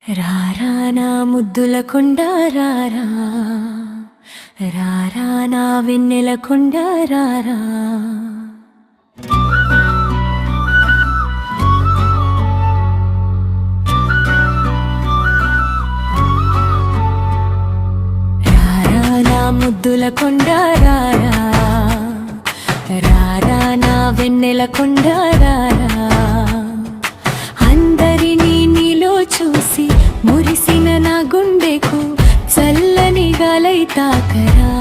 రారా నా ముద్దుల కొండ రారా, రారా నా వెన్నెల కొండ రారా. రారా నా ముద్దుల కొండ రారా, రారా నా వెన్నెల కొండ రారా. అందరినీ నీలో చూసి మురిసిన నా గుండెకు చల్లని గాలై తాకరా,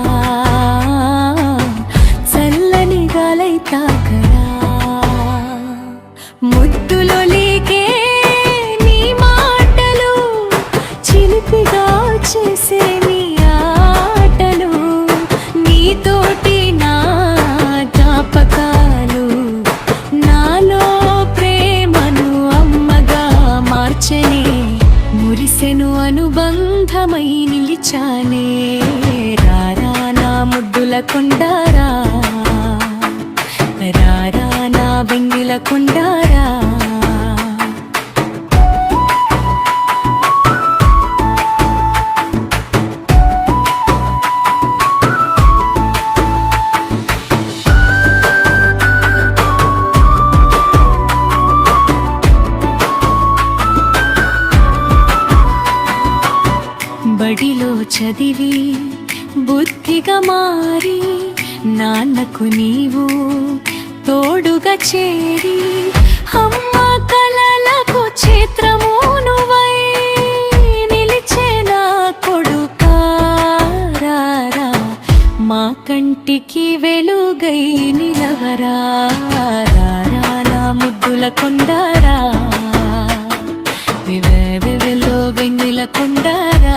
చల్లని గాలై తాకరా. ముద్దులో లేకే నీ మాటలు, చిలిపిగా చేసే నీ ఆటలు, నీతోటి నా జ్ఞాపకాలు, నాలో ప్రేమను అమ్మగా మార్చని మురిసెను అనుబంధమై నిలిచానే. రారా నా ముద్దుల కొండారా, రారా నా వెన్నెల కొండారా. బడిలో చదివి బుద్ధిగా మారి నాన్నకు నీవు తోడుగా చేరి, అమ్మ కలలకు చిత్రము నువ్వై నిలిచే నా కొడుకా. రారా మా కంటికి వెలుగై నిలవరా, రారా నా ముద్దుల కొండారా, వెన్నెల కొండారా.